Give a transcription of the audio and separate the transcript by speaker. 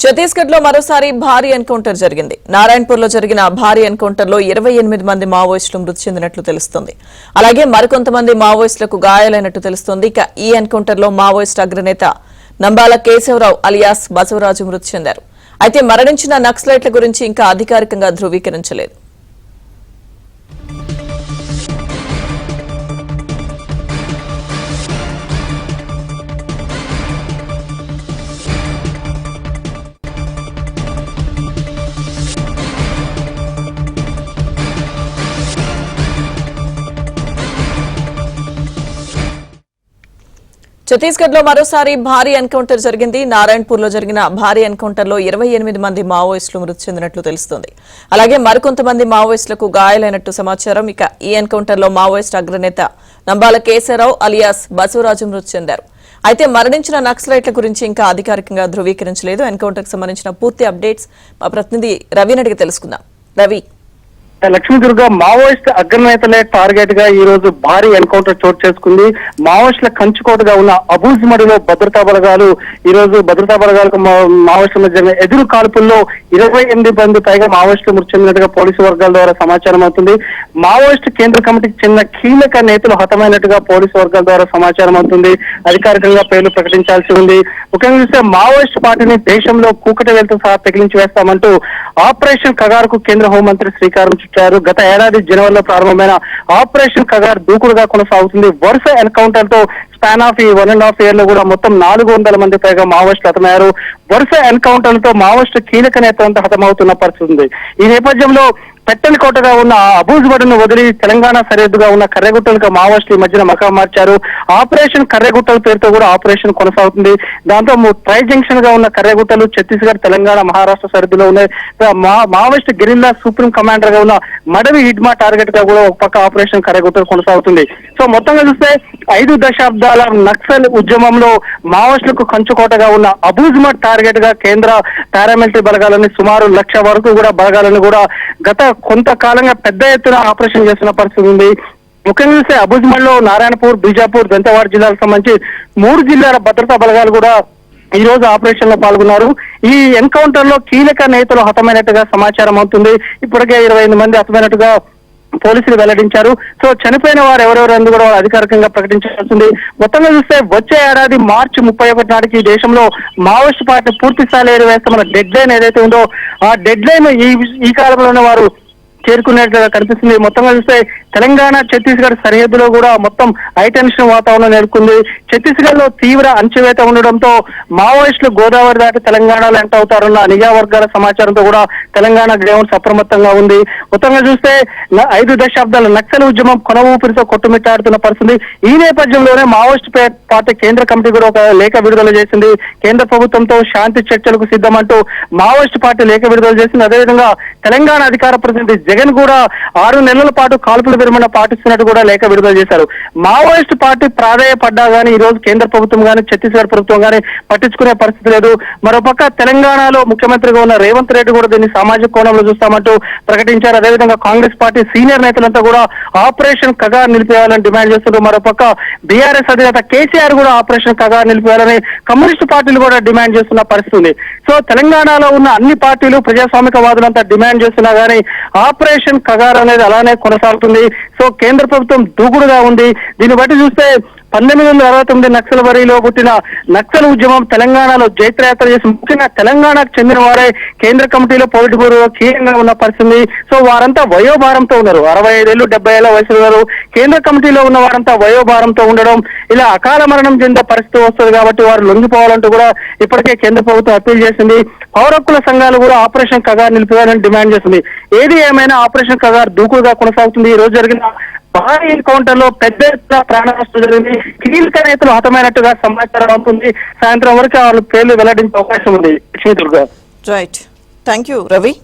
Speaker 1: ఛత్తీస్గఢ్ లో మరోసారి భారీ ఎన్కౌంటర్ జరిగింది. నారాయణపూర్ లో జరిగిన భారీ ఎన్కౌంటర్ లో 28 మంది మావోయిస్టులు మృతి చెందినట్లు తెలుస్తోంది. అలాగే మరికొంతమంది మావోయిస్టులకు గాయాలైనట్టు తెలుస్తోంది. ఇక ఈ ఎన్కౌంటర్ లో మావోయిస్ట్ అగ్రనేత నంబాల కేశవరావు అలియాస్ బసవరాజు మృతి చెందారు. అయితే మరణించిన నక్సలైట్ల గురించి ఇంకా అధికారికంగా ధృవీకరించలేదు. ఛత్తీస్గఢ్ లో మరోసారి భారీ ఎన్కౌంటర్ జరిగింది. నారాయణపూర్ లో జరిగిన భారీ ఎన్కౌంటర్ లో 28 మంది మావోయిస్టులు మృతి చెందినట్లు తెలుస్తోంది. అలాగే మరికొంతమంది మావోయిస్టులకు గాయాలైనట్టు సమాచారం. ఇక ఈ ఎన్కౌంటర్ లో మావోయిస్ట్ అగ్రనేత నంబాల కేశవరావు అలియాస్ బసవరాజు మృతి చెందారు. అయితే మరణించిన నక్సలైట్ల గురించి ఇంకా అధికారికంగా ధృవీకరించలేదు. ఎన్కౌంటర్ కు సంబంధించిన పూర్తి అప్డేట్స్ మా ప్రతినిధి రవిని అడిగి తెలుసుకుందాం. రవి,
Speaker 2: లక్ష్మీదుర్గ మావోయిస్ట్ అగ్రనేతలే టార్గెట్ గా ఈ రోజు భారీ ఎన్కౌంటర్ చోటు చేసుకుంది. మావోయిస్టుల కంచుకోటగా ఉన్న అబూజ్మడిలో భద్రతా బలగాలు ఈ రోజు మావోయిస్టుల మధ్య జరిగిన ఎదురు కాల్పుల్లో 28 మంది పైగా మావోయిస్టులు మృతి చెందినట్టుగా పోలీసు వర్గాల ద్వారా సమాచారం అవుతుంది. మావోయిస్టు కేంద్ర కమిటీకి చెందిన కీలక నేతలు హతమైనట్టుగా పోలీసు వర్గాల ద్వారా సమాచారం అవుతుంది. అధికారికంగా పేర్లు ప్రకటించాల్సి ఉంది. ముఖ్యంగా చూస్తే మావోయిస్టు పార్టీని దేశంలో కూకటి వేలతో సహా పెకిలించి వేస్తామంటూ ఆపరేషన్ కగారుకు కేంద్ర హోంమంత్రి శ్రీకారం చుట్టారు. గత ఏడాది జనవరిలో ప్రారంభమైన ఆపరేషన్ కగార్ దూకుడుగా కొనసాగుతుంది. వరుస ఎన్కౌంటర్ తో స్పాన్ ఆఫ్ ఈ 1.5 year లో కూడా మొత్తం 400 మంది పైగా మావోయిస్టులు హతమయ్యారు. వరుస ఎన్కౌంటర్లతో మావోయిస్టు కీలక నేతలంతా హతమవుతున్న పరిస్థితి ఉంది. ఈ నేపథ్యంలో పెట్టని కోటగా ఉన్న అబూజ్మడిను వదిలి తెలంగాణ సరిహద్దుగా ఉన్న కర్రెగుట్టలకు మావోయిస్టులు ఈ మధ్యన మకా మార్చారు. ఆపరేషన్ కర్రెగుట్టల పేరుతో కూడా ఆపరేషన్ కొనసాగుతుంది. దాంతో ట్రై జంక్షన్ గా ఉన్న కర్రెగుట్టలు ఛత్తీస్గఢ్, తెలంగాణ, మహారాష్ట్ర సరిహద్దులో ఉన్నాయి. మావోయిస్ట్ గెరిల్లా సుప్రీం కమాండర్ గా ఉన్న మడవి హిడ్మా టార్గెట్ గా కూడా ఒక పక్క ఆపరేషన్ కర్రెగుట్టలు కొనసాగుతుంది. సో మొత్తంగా చూస్తే 5 దశాబ్దాల నక్సల్ ఉద్యమంలో మావోయిస్టులకు కంచుకోటగా ఉన్న అబూజ్మడ్ టార్గెట్ గా కేంద్ర పారామిలిటరీ బలగాలని సుమారు 1,00,000 వరకు కూడా బలగాలను కూడా గత కొంతకాలంగా పెద్ద ఎత్తున ఆపరేషన్ చేస్తున్న పరిస్థితి ఉంది. ముఖ్యంగా చూస్తే అబూజ్మడ్ లో నారాయణపూర్, బీజాపూర్, దంతెవాడ జిల్లాలకు సంబంధించి 3 జిల్లాల భద్రతా బలగాలు కూడా ఈ రోజు ఆపరేషన్ లో పాల్గొన్నారు. ఈ ఎన్కౌంటర్ లో కీలక నేతలు హతమైనట్టుగా సమాచారం అవుతుంది. ఇప్పటికే 28 మంది హతమైనట్టుగా పోలీసులు వెల్లడించారు. సో చనిపోయిన వారు ఎవరెవరు కూడా అధికారికంగా ప్రకటించాల్సింది. మొత్తంగా చూస్తే వచ్చే ఏడాది మార్చి 31 నాటికి దేశంలో మావోయిస్ట్ పార్టీ పూర్తి స్థాయిలో ఏర్వేస్తామన్న డెడ్ లైన్ ఏదైతే ఉందో ఆ డెడ్ లైన్ ఈ కాలంలోనే వారు చేరుకునేట్టుగా కనిపిస్తుంది. మొత్తంగా చూస్తే తెలంగాణ, ఛత్తీస్గఢ్ సరిహద్దులో కూడా మొత్తం హైటెన్షన్ వాతావరణం నెలకొంది. ఛత్తీస్గఢ్ లో తీవ్ర అణచివేత ఉండడంతో మావోయిస్టులు గోదావరి దాటి తెలంగాణలో ఎంటర్ అవుతారన్న నిఘా వర్గాల సమాచారంతో కూడా తెలంగాణ గ్రౌండ్స్ అప్రమత్తంగా ఉంది. మొత్తంగా చూస్తే 5 దశాబ్దాల నక్సల్ ఉద్యమం కొన ఊపిరితో కొట్టుమిట్టాడుతున్న పరిస్థితి. ఈ నేపథ్యంలోనే మావోయిస్ట్ పార్టీ కేంద్ర కమిటీ కూడా ఒక లేఖ విడుదల చేసింది. కేంద్ర ప్రభుత్వంతో శాంతి చర్చలకు సిద్ధమంటూ మావోయిస్ట్ పార్టీ లేఖ విడుదల చేసింది. అదేవిధంగా తెలంగాణ అధికార ప్రతినిధి జగన్ కూడా 6 నెలల పాటు కాల్పుల విరమణ పాటిస్తున్నట్టు కూడా లేఖ విడుదల చేశారు. మావోయిస్ట్ పార్టీ ప్రాధాయపడ్డా గానీ ఈ రోజు కేంద్ర ప్రభుత్వం గానీ ఛత్తీస్గఢ్ ప్రభుత్వం గానీ పట్టించుకునే పరిస్థితి లేదు. మరోపక్క తెలంగాణలో ముఖ్యమంత్రిగా ఉన్న రేవంత్ రెడ్డి కూడా దీన్ని సామాజిక కోణంలో చూస్తామంటూ ప్రకటించారు. అదేవిధంగా కాంగ్రెస్ పార్టీ సీనియర్ నేతలంతా కూడా ఆపరేషన్ కగార్ నిలిపేయాలని డిమాండ్ చేస్తున్నారు. మరోపక్క బీఆర్ఎస్ అధినేత కేసీఆర్ కూడా ఆపరేషన్ కగార్ నిలిపేయాలని కమ్యూనిస్టు పార్టీలు కూడా డిమాండ్ చేస్తున్న పరిస్థితి ఉంది. సో తెలంగాణలో ఉన్న అన్ని పార్టీలు ప్రజాస్వామికవాదులంతా డిమాండ్ చేస్తున్నా గానీ ఆపరేషన్ కగార్ అనేది అలానే కొనసాగుతుంది. సో కేంద్ర ప్రభుత్వం దూకుడుగా ఉంది. దీన్ని బట్టి చూస్తే 1969 నక్సల్ వరిలో పుట్టిన నక్సల్ ఉద్యమం తెలంగాణలో జైత్రయాత్ర చేసి ముఖ్యంగా తెలంగాణకు చెందిన వారే కేంద్ర కమిటీలో పొలిట్ బ్యూరో కీలకంగా ఉన్న పరిస్థితి. సో వారంతా వయోభారంతో ఉన్నారు. 65 ఏళ్ళు 70 ఏళ్ల వయసు ఉన్నారు. కేంద్ర కమిటీలో ఉన్న వారంతా వయోభారంతో ఉండడం, ఇలా అకాల మరణం చెందే పరిస్థితి వస్తుంది కాబట్టి వారు లొంగిపోవాలంటూ కూడా ఇప్పటికే కేంద్ర ప్రభుత్వం అప్పీల్ చేసింది. పౌర హక్కుల సంఘాలు కూడా ఆపరేషన్ కగార్ నిలిపేయాలని డిమాండ్ చేస్తుంది. ఏది ఏమైనా ఆపరేషన్ కగార్ దూకుడుగా కొనసాగుతుంది. ఈ రోజు జరిగిన భారీ ఎన్కౌంటర్ లో పెద్ద ఎత్తున ప్రాణ నష్టం జరిగింది. కీలక నేతలు హతమైనట్టుగా సమాచారం అవుతుంది. సాయంత్రం వరకు వాళ్ళ పేర్లు వెల్లడించే అవకాశం ఉంది. Lakshmi Durga.
Speaker 1: Right, thank you Ravi.